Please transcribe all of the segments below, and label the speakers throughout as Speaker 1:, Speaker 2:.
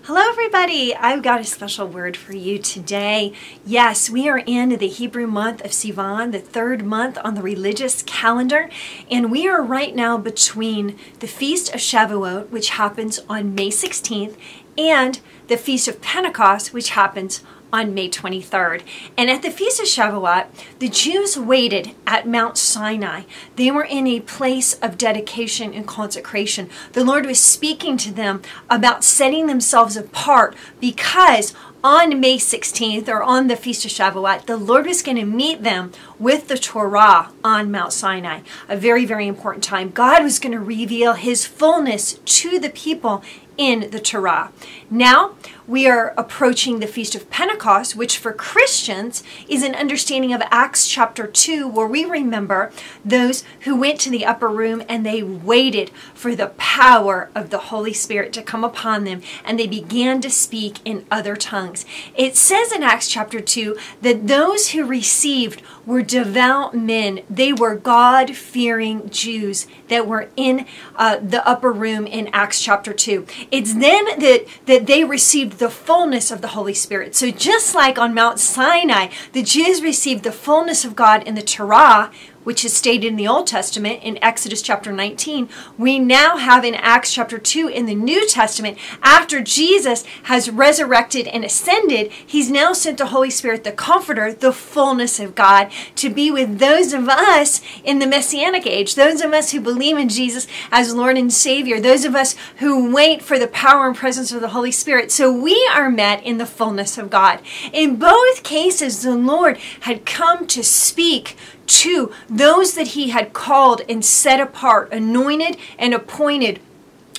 Speaker 1: Hello everybody, I've got a special word for you today. Yes, we are in the Hebrew month of Sivan, the third month on the religious calendar, and we are right now between the Feast of Shavuot, which happens on May 16th, and the Feast of Pentecost, which happens on May 23rd. And at the Feast of Shavuot, the Jews waited at Mount Sinai. They were in a place of dedication and consecration. The Lord was speaking to them about setting themselves apart because on May 16th, or on the Feast of Shavuot, the Lord was going to meet them with the Torah on Mount Sinai. A very, very important time. God was going to reveal His fullness to the people in the Torah. Now, we are approaching the Feast of Pentecost, which for Christians is an understanding of Acts chapter 2, where we remember those who went to the upper room and they waited for the power of the Holy Spirit to come upon them, and they began to speak in other tongues. It says in Acts chapter 2 that those who received were devout men. They were God-fearing Jews that were in the upper room in Acts chapter 2. It's then that they received the fullness of the Holy Spirit. So just like on Mount Sinai, the Jews received the fullness of God in the Torah, which is stated in the Old Testament in Exodus chapter 19, we now have in Acts chapter 2 in the New Testament, after Jesus has resurrected and ascended, He's now sent the Holy Spirit, the Comforter, the fullness of God, to be with those of us in the Messianic age, those of us who believe in Jesus as Lord and Savior, those of us who wait for the power and presence of the Holy Spirit. So we are met in the fullness of God. In both cases, the Lord had come to speak to those that He had called and set apart, anointed and appointed.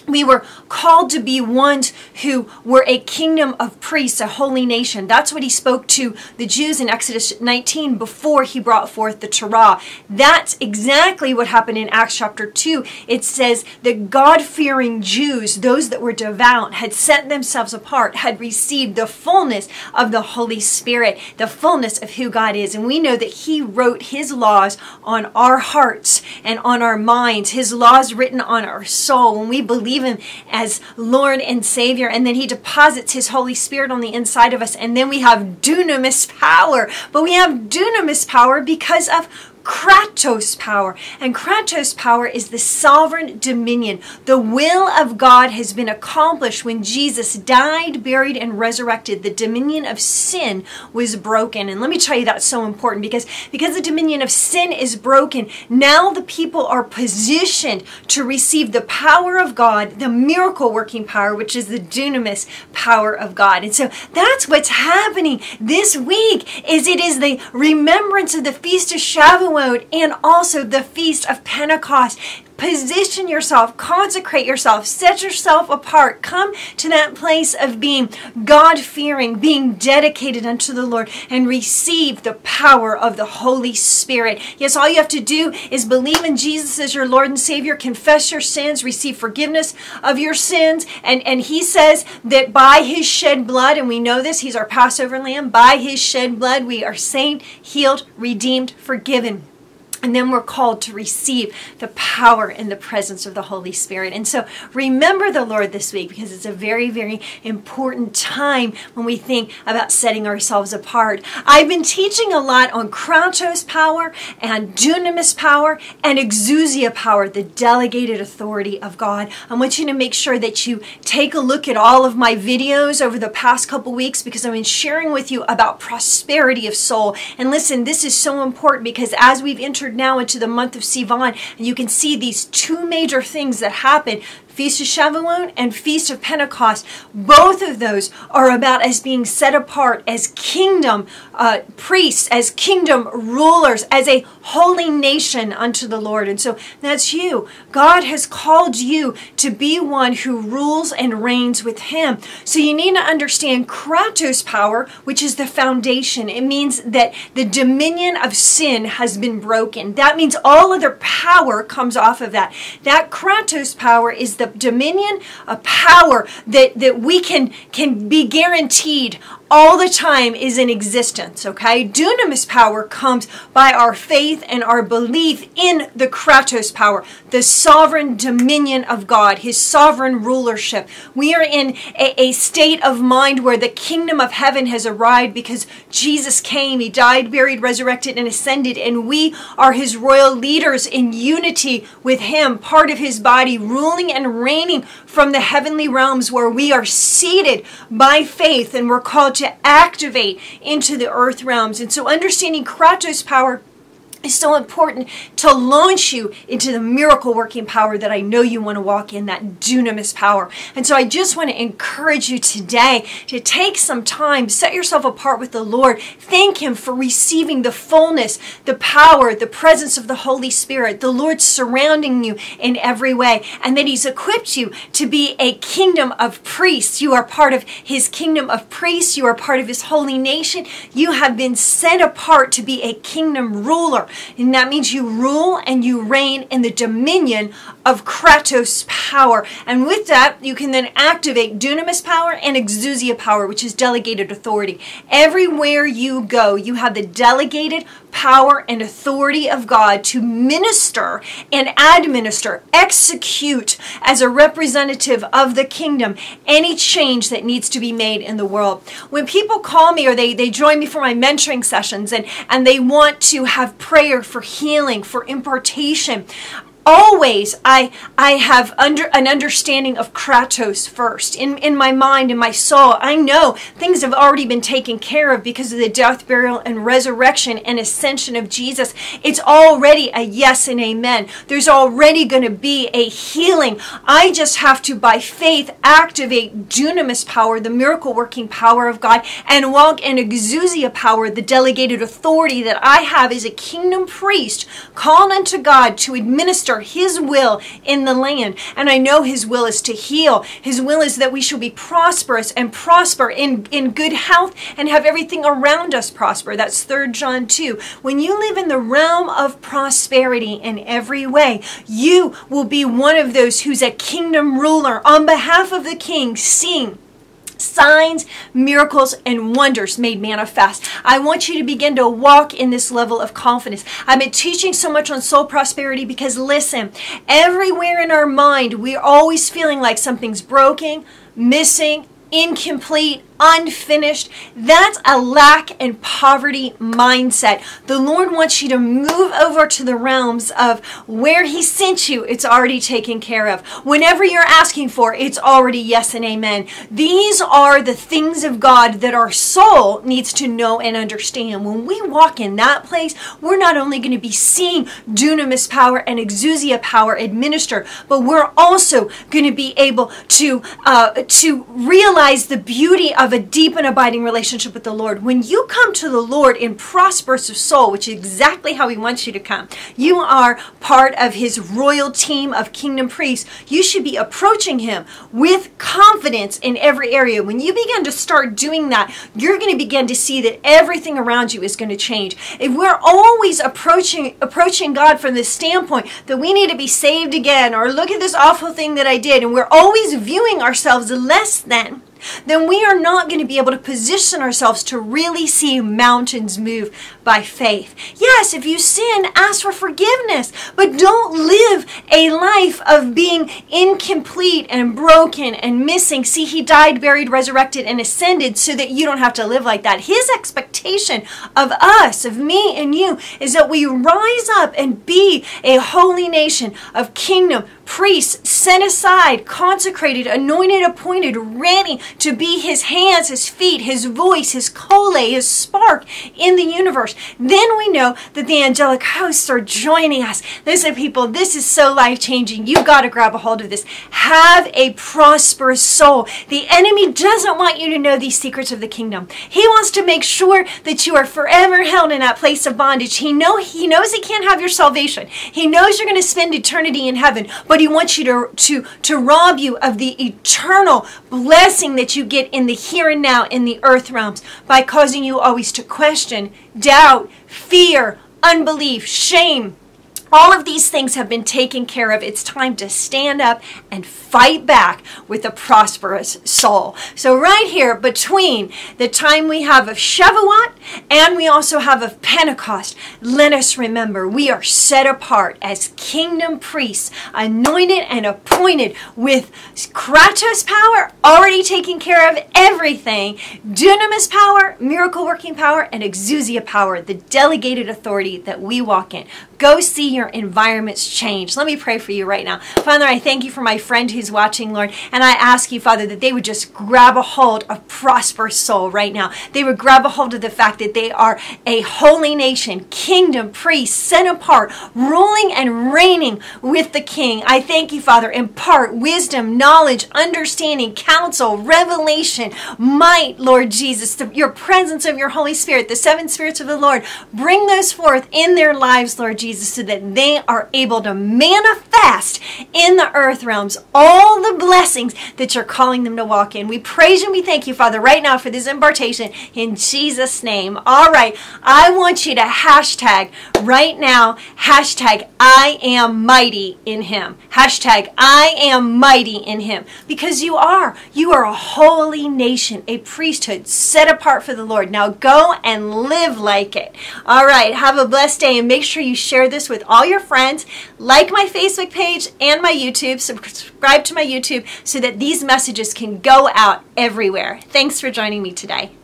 Speaker 1: We were called to be ones who were a kingdom of priests, a holy nation. That's what He spoke to the Jews in Exodus 19 before He brought forth the Torah. That's exactly what happened in Acts chapter 2. It says that God-fearing Jews, those that were devout, had set themselves apart, had received the fullness of the Holy Spirit, the fullness of who God is. And we know that He wrote His laws on our hearts and on our minds, His laws written on our soul. When we believe Him as Lord and Savior, and then He deposits His Holy Spirit on the inside of us, and then we have dunamis power. But we have dunamis power because of Kratos power. And Kratos power is the sovereign dominion. The will of God has been accomplished when Jesus died, buried, and resurrected. The dominion of sin was broken. And let me tell you, that's so important because the dominion of sin is broken, now the people are positioned to receive the power of God, the miracle working power, which is the dunamis power of God. And so that's what's happening this week. It is the remembrance of the Feast of Shavuot and also the Feast of Pentecost. Position yourself, consecrate yourself, set yourself apart. Come to that place of being God-fearing, being dedicated unto the Lord, and receive the power of the Holy Spirit. Yes, all you have to do is believe in Jesus as your Lord and Savior, confess your sins, receive forgiveness of your sins, and He says that by His shed blood, and we know this, He's our Passover lamb, by His shed blood we are saved, healed, redeemed, forgiven. And then we're called to receive the power and the presence of the Holy Spirit. And so remember the Lord this week, because it's a very, very important time when we think about setting ourselves apart. I've been teaching a lot on Kratos power and dunamis power and exousia power, the delegated authority of God. I want you to make sure that you take a look at all of my videos over the past couple weeks, because I've been sharing with you about prosperity of soul. And listen, this is so important because as we've entered now into the month of Sivan, and you can see these two major things that happen, Feast of Shavuot and Feast of Pentecost. Both of those are about us being set apart as kingdom priests, as kingdom rulers, as a holy nation unto the Lord. And so that's you. God has called you to be one who rules and reigns with Him. So you need to understand Kratos power, which is the foundation. It means that the dominion of sin has been broken. That means all other power comes off of that. That Kratos power is the dominion, a power that we can be guaranteed all the time is in existence, okay? Dunamis power comes by our faith and our belief in the Kratos power, the sovereign dominion of God, his sovereign rulership. We are in a state of mind where the kingdom of heaven has arrived because Jesus came, he died, buried, resurrected, and ascended, and we are his royal leaders in unity with him, part of his body, ruling and reigning from the heavenly realms where we are seated by faith and we're called to activate into the earth realms. And so understanding Kratos power is so important to launch you into the miracle working power that I know you want to walk in, that dunamis power. And so I just want to encourage you today to take some time, set yourself apart with the Lord, thank him for receiving the fullness, the power, the presence of the Holy Spirit, the Lord surrounding you in every way, and that he's equipped you to be a kingdom of priests. You are part of his kingdom of priests. You are part of his holy nation. You have been set apart to be a kingdom ruler. And that means you rule and you reign in the dominion of Kratos power. And with that, you can then activate dunamis power and exousia power, which is delegated authority. Everywhere you go, you have the delegated power and authority of God to minister and administer, execute as a representative of the kingdom any change that needs to be made in the world. When people call me or they join me for my mentoring sessions and they want to have prayer for healing, for impartation, always I have an understanding of Kratos first. In my mind, in my soul, I know things have already been taken care of because of the death, burial, and resurrection and ascension of Jesus. It's already a yes and amen. There's already going to be a healing. I just have to, by faith, activate dunamis power, the miracle working power of God, and walk in exousia power, the delegated authority that I have as a kingdom priest called unto God to administer his will in the land. And I know his will is to heal. His will is that we shall be prosperous and prosper in good health and have everything around us prosper. That's 3 John 2. When you live in the realm of prosperity in every way, you will be one of those who's a kingdom ruler on behalf of the king, seeing signs, miracles, and wonders made manifest. I want you to begin to walk in this level of confidence. I've been teaching so much on soul prosperity because, listen, everywhere in our mind, we're always feeling like something's broken, missing, incomplete, unfinished. That's a lack and poverty mindset. The Lord wants you to move over to the realms of where he sent you. It's already taken care of. Whenever you're asking for, it's already yes and amen. These are the things of God that our soul needs to know and understand. When we walk in that place, we're not only going to be seeing dunamis power and exousia power administer, but we're also going to be able to realize the beauty of a deep and abiding relationship with the Lord. When you come to the Lord in prosperous of soul, which is exactly how he wants you to come, you are part of his royal team of kingdom priests. You should be approaching him with confidence in every area. When you begin to start doing that, you're going to begin to see that everything around you is going to change. If we're always approaching God from the standpoint that we need to be saved again, or look at this awful thing that I did, and we're always viewing ourselves less than, then we are not going to be able to position ourselves to really see mountains move by faith. Yes, if you sin, ask for forgiveness, but don't live a life of being incomplete and broken and missing. See, he died, buried, resurrected, and ascended so that you don't have to live like that. His expectation of us, of me and you, is that we rise up and be a holy nation of kingdom priests, set aside, consecrated, anointed, appointed, ready to be his hands, his feet, his voice, his kole, his spark in the universe. Then we know that the angelic hosts are joining us. Listen, people, this is so life-changing. You've got to grab a hold of this. Have a prosperous soul. The enemy doesn't want you to know these secrets of the kingdom. He wants to make sure that you are forever held in that place of bondage. He knows he can't have your salvation. He knows you're going to spend eternity in heaven, but he wants you to rob you of the eternal blessing that you get in the here and now in the earth realms by causing you always to question, doubt, fear, unbelief, shame, All of these things have been taken care of. It's time to stand up and fight back with a prosperous soul. So right here, between the time we have of Shavuot and we also have of Pentecost, let us remember we are set apart as kingdom priests, anointed and appointed with Kratos power, already taking care of everything, dunamis power, miracle working power, and exousia power, the delegated authority that we walk in. Go see your environments change. Let me pray for you right now. Father, I thank you for my friend who's watching, Lord, and I ask you, Father, that they would just grab a hold of prosperous soul right now. They would grab a hold of the fact that they are a holy nation, kingdom, priests, set apart, ruling and reigning with the King. I thank you, Father, impart wisdom, knowledge, understanding, counsel, revelation, might, Lord Jesus, your presence of your Holy Spirit, the seven spirits of the Lord, bring those forth in their lives, Lord Jesus, so that they are able to manifest in the earth realms all the blessings that you're calling them to walk in. We praise you and we thank you, Father, right now for this impartation in Jesus' name. All right, I want you to hashtag right now, hashtag I am mighty in him. Hashtag I am mighty in him. Because you are a holy nation, a priesthood set apart for the Lord. Now go and live like it. All right, have a blessed day and make sure you share this with all your friends. Like my Facebook page and my YouTube. Subscribe to my YouTube so that these messages can go out everywhere. Thanks for joining me today.